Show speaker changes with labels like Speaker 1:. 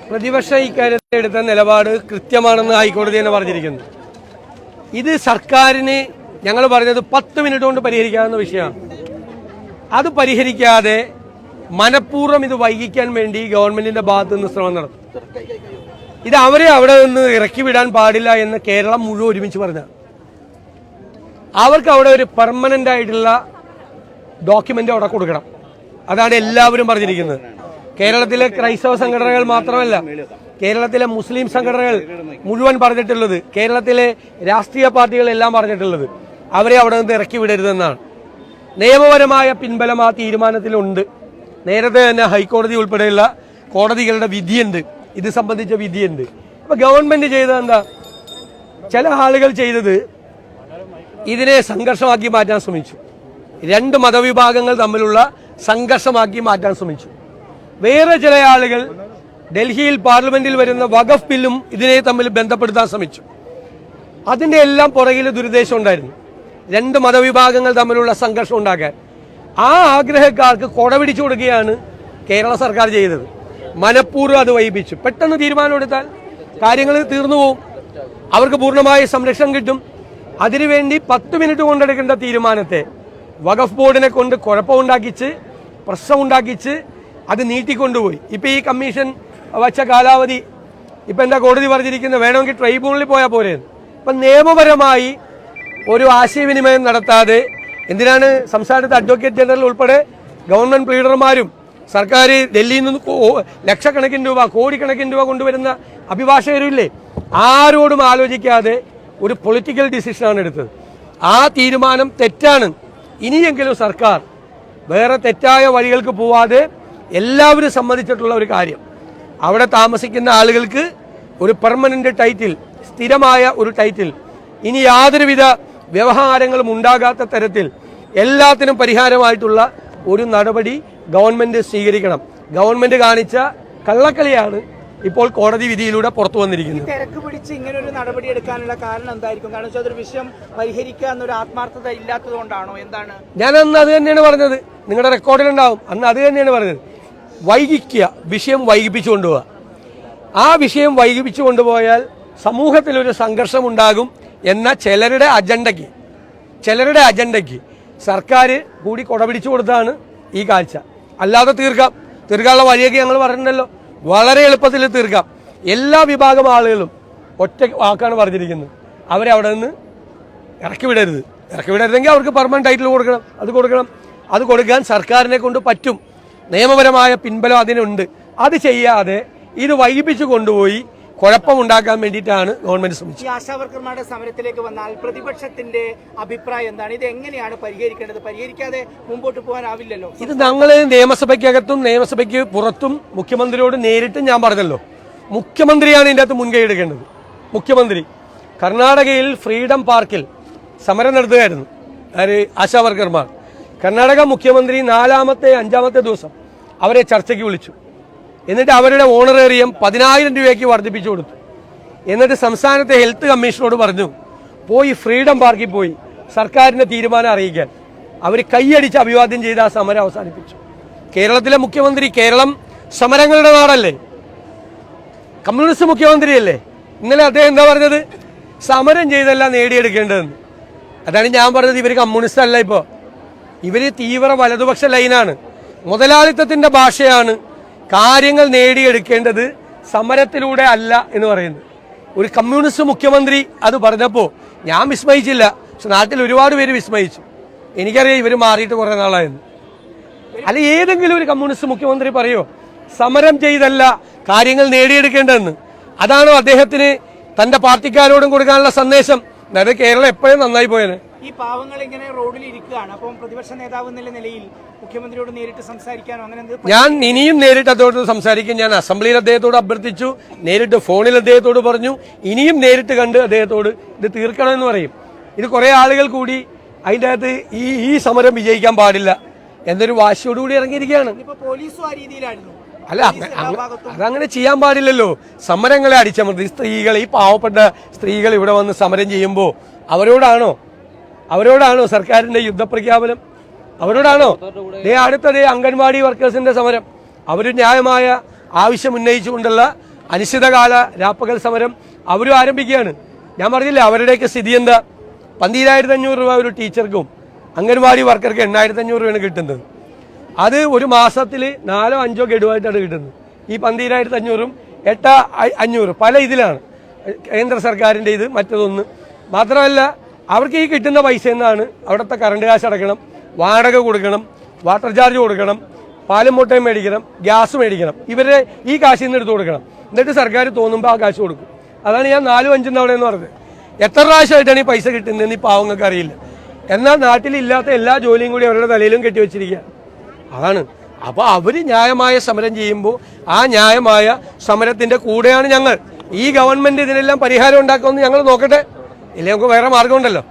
Speaker 1: പ്രതിപക്ഷം ഇക്കാര്യത്തിൽ എടുത്ത നിലപാട് കൃത്യമാണെന്ന് ഹൈക്കോടതി തന്നെ പറഞ്ഞിരിക്കുന്നു. ഇത് സർക്കാരിന് ഞങ്ങൾ പറഞ്ഞത് 10 മിനിറ്റ് കൊണ്ട് പരിഹരിക്കാവുന്ന വിഷയമാണ്. അത് പരിഹരിക്കാതെ മനഃപൂർവ്വം ഇത് വൈകിക്കാൻ വേണ്ടി ഗവൺമെന്റിന്റെ ഭാഗത്തു നിന്ന് ശ്രമം നടത്തും. ഇത് അവരെ അവിടെ നിന്ന് ഇറക്കി വിടാൻ പാടില്ല എന്ന് കേരളം മുഴുവൻ ഒരുമിച്ച് പറഞ്ഞ അവർക്ക് അവിടെ ഒരു പെർമനന്റ് ആയിട്ടുള്ള ഡോക്യുമെന്റ് അവിടെ കൊടുക്കണം. അതാണ് എല്ലാവരും പറഞ്ഞിരിക്കുന്നത്. കേരളത്തിലെ ക്രൈസ്തവ സംഘടനകൾ മാത്രമല്ല, കേരളത്തിലെ മുസ്ലിം സംഘടനകൾ മുഴുവൻ പറഞ്ഞിട്ടുള്ളത്, കേരളത്തിലെ രാഷ്ട്രീയ പാർട്ടികളെല്ലാം പറഞ്ഞിട്ടുള്ളത് അവരെ അവിടെ നിന്ന് ഇറക്കി വിടരുതെന്നാണ്. നിയമപരമായ പിൻബലം ആ തീരുമാനത്തിലുണ്ട്. നേരത്തെ തന്നെ ഹൈക്കോടതി ഉൾപ്പെടെയുള്ള കോടതികളുടെ വിധിയുണ്ട്, ഇത് സംബന്ധിച്ച വിധിയുണ്ട്. അപ്പൊ ഗവൺമെന്റ് ചെയ്തത് എന്താ? ചില ആളുകൾ ചെയ്തത് ഇതിനെ സംഘർഷമാക്കി മാറ്റാൻ ശ്രമിച്ചു. 2 മതവിഭാഗങ്ങൾ തമ്മിലുള്ള സംഘർഷമാക്കി മാറ്റാൻ ശ്രമിച്ചു. വേറെ ചില ആളുകൾ ഡൽഹിയിൽ പാർലമെന്റിൽ വരുന്ന വഖഫ് ബില്ലും ഇതിനെ തമ്മിൽ ബന്ധപ്പെടുത്താൻ ശ്രമിച്ചു. അതിന്റെ എല്ലാം പുറകിൽ ദുരുദ്ദേശം ഉണ്ടായിരുന്നു, 2 മതവിഭാഗങ്ങൾ തമ്മിലുള്ള സംഘർഷം ഉണ്ടാക്കാൻ. ആ ആഗ്രഹക്കാർക്ക് കൊടപിടിച്ചു കൊടുക്കുകയാണ് കേരള സർക്കാർ ചെയ്തത്. മനഃപൂർവ്വം അത് വൈകിപ്പിച്ചു. പെട്ടെന്ന് തീരുമാനമെടുത്താൽ കാര്യങ്ങൾ തീർന്നു പോകും, അവർക്ക് പൂർണ്ണമായ സംരക്ഷണം കിട്ടും. അതിനുവേണ്ടി 10 മിനിറ്റ് കൊണ്ടെടുക്കേണ്ട തീരുമാനത്തെ വഖഫ് ബോർഡിനെ കൊണ്ട് കുഴപ്പമുണ്ടാക്കിച്ച്, പ്രശ്നമുണ്ടാക്കിച്ച് അത് നീട്ടിക്കൊണ്ടുപോയി. ഇപ്പൊ ഈ കമ്മീഷൻ വച്ച കാലാവധി ഇപ്പൊ എന്താ കോടതി പറഞ്ഞിരിക്കുന്നത്? വേണമെങ്കിൽ ട്രൈബ്യൂണലിൽ പോയാൽ പോരെ. ഇപ്പൊ നിയമപരമായി ഒരു ആശയവിനിമയം നടത്താതെ എന്തിനാണ് സംസ്ഥാനത്തെ അഡ്വക്കേറ്റ് ജനറൽ ഉൾപ്പെടെ ഗവൺമെന്റ് പ്ലീഡർമാരും സർക്കാർ ഡൽഹിയിൽ നിന്ന് ലക്ഷക്കണക്കിന് രൂപ, കോടിക്കണക്കിന് രൂപ കൊണ്ടുവരുന്ന അഭിഭാഷകരുമില്ലേ, ആരോടും ആലോചിക്കാതെ ഒരു പൊളിറ്റിക്കൽ ഡിസിഷനാണ് എടുത്തത്. ആ തീരുമാനം തെറ്റാണ്. ഇനിയെങ്കിലും സർക്കാർ വേറെ തെറ്റായ വഴികൾക്ക് പോവാതെ എല്ലാവരും സമ്മതിച്ചിട്ടുള്ള ഒരു കാര്യം, അവിടെ താമസിക്കുന്ന ആളുകൾക്ക് ഒരു പെർമനന്റ് ടൈറ്റിൽ, സ്ഥിരമായ ഒരു ടൈറ്റിൽ, ഇനി യാതൊരുവിധ വ്യവഹാരങ്ങളും ഉണ്ടാകാത്ത തരത്തിൽ എല്ലാത്തിനും പരിഹാരമായിട്ടുള്ള ഒരു നടപടി ഗവൺമെന്റ് സ്വീകരിക്കണം. ഗവൺമെന്റ് കാണിച്ച കള്ളക്കളിയാണ് ഇപ്പോൾ കോടതി വിധിയിലൂടെ പുറത്തു വന്നിരിക്കുന്നത്.
Speaker 2: തിരക്ക് പിടിച്ച് ഇങ്ങനെ ഒരു നടപടി എടുക്കാനുള്ള കാരണം എന്തായിരിക്കും? കാരണം വെച്ചാൽ അതൊരു വിഷയം പരിഹരിക്കുക എന്നൊരു ആത്മാർത്ഥത ഇല്ലാത്തത് കൊണ്ടാണോ? എന്താണ്?
Speaker 1: ഞാൻ അന്ന് അത് തന്നെയാണ് പറഞ്ഞത്, നിങ്ങളുടെ റെക്കോർഡിലുണ്ടാവും. അന്ന് അത് തന്നെയാണ് പറഞ്ഞത്. വൈകിക്കുക, വിഷയം വൈകിപ്പിച്ചു കൊണ്ടുപോവുക. ആ വിഷയം വൈകിപ്പിച്ചു കൊണ്ടുപോയാൽ സമൂഹത്തിലൊരു സംഘർഷം ഉണ്ടാകും എന്ന ചിലരുടെ അജണ്ടയ്ക്ക് സർക്കാർ കൂടി കൊടപിടിച്ചു കൊടുത്താണ് ഈ കാഴ്ച. അല്ലാതെ തീർക്കാനുള്ള വഴിയൊക്കെ ഞങ്ങൾ പറഞ്ഞിട്ടുണ്ടല്ലോ, വളരെ എളുപ്പത്തിൽ തീർക്കാം. എല്ലാ വിഭാഗം ആളുകളും ഒറ്റ വാക്കാണ് പറഞ്ഞിരിക്കുന്നത്, അവരെ അവിടെ നിന്ന് ഇറക്കി വിടരുതെങ്കിൽ അവർക്ക് പെർമനന്റ് ടൈറ്റിൽ കൊടുക്കണം. അത് കൊടുക്കാൻ സർക്കാരിനെ കൊണ്ട് പറ്റും. നിയമപരമായ പിൻബലം അതിനുണ്ട്. അത് ചെയ്യാതെ ഇത് വൈകിപ്പിച്ചു കൊണ്ടുപോയി കുഴപ്പമുണ്ടാക്കാൻ വേണ്ടിയിട്ടാണ് ഗവൺമെന്റ് ശ്രമിച്ചത്.
Speaker 2: ഈ ആശാവർക്കർമാരുടെ സമരത്തിലേക്ക് വന്നാൽ പ്രതിപക്ഷത്തിന്റെ അഭിപ്രായം എന്താണ്? ഇത് എങ്ങനെയാണ് പരിഹരിക്കേണ്ടത്? പരിഹരിക്കാതെ മുമ്പോട്ട് പോകാനാവില്ലല്ലോ.
Speaker 1: ഇത് ഞങ്ങൾ നിയമസഭയ്ക്കകത്തും നിയമസഭയ്ക്ക് പുറത്തും മുഖ്യമന്ത്രിയോട് നേരിട്ട് ഞാൻ പറഞ്ഞല്ലോ, മുഖ്യമന്ത്രിയാണ് ഇതിൻ്റെ അകത്ത് മുൻകൈ എടുക്കേണ്ടത്. മുഖ്യമന്ത്രി കർണാടകയിൽ ഫ്രീഡം പാർക്കിൽ സമരം നടത്തുകയായിരുന്നു ആശാവർക്കർമാർ. കർണാടക മുഖ്യമന്ത്രി 4ാമത്തെ 5ാമത്തെ ദിവസം അവരെ ചർച്ചയ്ക്ക് വിളിച്ചു. എന്നിട്ട് അവരുടെ ഓണറേറിയം 10,000 രൂപയ്ക്ക് വർദ്ധിപ്പിച്ചു കൊടുത്തു. എന്നിട്ട് സംസ്ഥാനത്തെ ഹെൽത്ത് കമ്മീഷനോട് പറഞ്ഞു, പോയി ഫ്രീഡം പാർക്കിൽ പോയി സർക്കാരിന്റെ തീരുമാനം അറിയിക്കാൻ. അവർ കൈയടിച്ച് അഭിവാദ്യം ചെയ്ത് ആ സമരം അവസാനിപ്പിച്ചു. കേരളത്തിലെ മുഖ്യമന്ത്രി, കേരളം സമരങ്ങളുടെ നാടല്ലേ, കമ്മ്യൂണിസ്റ്റ് മുഖ്യമന്ത്രിയല്ലേ. ഇന്നലെ അദ്ദേഹം എന്താ പറഞ്ഞത്? സമരം ചെയ്തല്ല നേടിയെടുക്കേണ്ടതെന്ന്. അതാണ് ഞാൻ പറഞ്ഞത്, ഇവർ കമ്മ്യൂണിസ്റ്റ് അല്ല, ഇപ്പോൾ ഇവര് തീവ്ര വലതുപക്ഷ ലൈനാണ്. മുതലാളിത്തത്തിന്റെ ഭാഷയാണ് കാര്യങ്ങൾ നേടിയെടുക്കേണ്ടത്, സമരത്തിലൂടെ അല്ല എന്ന് പറയുന്നത്. ഒരു കമ്മ്യൂണിസ്റ്റ് മുഖ്യമന്ത്രി അത് പറഞ്ഞപ്പോൾ ഞാൻ വിസ്മയിച്ചില്ല, പക്ഷെ നാട്ടിൽ ഒരുപാട് പേര് വിസ്മയിച്ചു. എനിക്കറിയാം ഇവർ മാറിയിട്ട് കുറെ നാളായിരുന്നു. അല്ല, ഏതെങ്കിലും ഒരു കമ്മ്യൂണിസ്റ്റ് മുഖ്യമന്ത്രി പറയോ സമരം ചെയ്തല്ല കാര്യങ്ങൾ നേടിയെടുക്കേണ്ടതെന്ന്? അതാണോ അദ്ദേഹത്തിന് തന്റെ പാർട്ടിക്കാരോടും കൊടുക്കാനുള്ള സന്ദേശം? അതായത് കേരളം എപ്പോഴും നന്നായി പോയത്.
Speaker 2: ഈ പാവങ്ങൾ ഇങ്ങനെ റോഡിൽ ഇരിക്കുകയാണ്, അപ്പം പ്രതിപക്ഷ നേതാവ് എന്നുള്ള നിലയിൽ മുഖ്യമന്ത്രിയോട് നേരിട്ട് സംസാരിക്കാനോ അങ്ങനെ?
Speaker 1: ഞാൻ ഇനിയും നേരിട്ട് അദ്ദേഹത്തോട് സംസാരിക്കും. ഞാൻ അസംബ്ലിയിൽ അദ്ദേഹത്തോട് അഭ്യർത്ഥിച്ചു, നേരിട്ട് ഫോണിൽ അദ്ദേഹത്തോട് പറഞ്ഞു, ഇനിയും നേരിട്ട് കണ്ട് അദ്ദേഹത്തോട് ഇത് തീർക്കണമെന്ന് പറയും. ഇത് കുറെ ആളുകൾ കൂടി അതിൻ്റെ അകത്ത് ഈ സമരം വിജയിക്കാൻ പാടില്ല എന്നൊരു വാശിയോടുകൂടി ഇറങ്ങിയിരിക്കുകയാണ്.
Speaker 2: പോലീസും ആ രീതിയിലായിരുന്നു.
Speaker 1: അല്ല, അതങ്ങനെ ചെയ്യാൻ പാടില്ലല്ലോ. സമരങ്ങളെ അടിച്ചമർത്തി സ്ത്രീകൾ, ഈ പാവപ്പെട്ട സ്ത്രീകൾ ഇവിടെ വന്ന് സമരം ചെയ്യുമ്പോൾ അവരോടാണോ സർക്കാരിന്റെ യുദ്ധപ്രഖ്യാപനം? അവരോടാണോ? അടുത്തതേ അംഗൻവാടി വർക്കേഴ്സിന്റെ സമരം, അവർ ന്യായമായ ആവശ്യം ഉന്നയിച്ചുകൊണ്ടുള്ള അനിശ്ചിതകാല രാപ്പകൽ സമരം അവരും ആരംഭിക്കുകയാണ്. ഞാൻ പറഞ്ഞില്ല അവരുടെയൊക്കെ സ്ഥിതി എന്താ. 12,500 രൂപ ഒരു ടീച്ചർക്കും അംഗൻവാടി വർക്കർക്ക് 8,500 രൂപയാണ് കിട്ടുന്നത്. അത് ഒരു മാസത്തിൽ 4-5 ഗഡുവായിട്ടാണ് കിട്ടുന്നത്. ഈ 12,500ഉം 8,500 പല ഇതിലാണ് കേന്ദ്ര സർക്കാരിൻ്റെ ഇത് മറ്റതൊന്ന്. മാത്രമല്ല അവർക്ക് ഈ കിട്ടുന്ന പൈസ എന്നാണ് അവിടുത്തെ കറണ്ട് കാശ് അടക്കണം, വാടക കൊടുക്കണം, വാട്ടർ ചാർജ് കൊടുക്കണം, പാലും മുട്ടയും മേടിക്കണം, ഗ്യാസ് മേടിക്കണം. ഇവരെ ഈ കാശിൽ നിന്ന് എടുത്ത് കൊടുക്കണം. എന്നിട്ട് സർക്കാർ തോന്നുമ്പോൾ ആ കാശ് കൊടുക്കും. അതാണ് ഞാൻ 4-5 തവണ എന്ന് പറഞ്ഞത്. എത്ര പ്രാവശ്യമായിട്ടാണ് ഈ പൈസ കിട്ടുന്നതെന്ന് ഈ പാവങ്ങൾക്ക് അറിയില്ല. എന്നാൽ നാട്ടിലില്ലാത്ത എല്ലാ ജോലിയും കൂടി അവരുടെ തലയിലും കെട്ടിവെച്ചിരിക്കുക. അതാണ്. അപ്പോൾ അവർ ന്യായമായ സമരം ചെയ്യുമ്പോൾ ആ ന്യായമായ സമരത്തിന്റെ കൂടെയാണ് ഞങ്ങൾ. ഈ ഗവൺമെന്റ് ഇതിനെല്ലാം പരിഹാരം ഉണ്ടാക്കുമെന്ന് ഞങ്ങൾ നോക്കട്ടെ. ഇല്ലെങ്കിൽ നമുക്ക് വേറെ മാർഗമുണ്ടല്ലോ.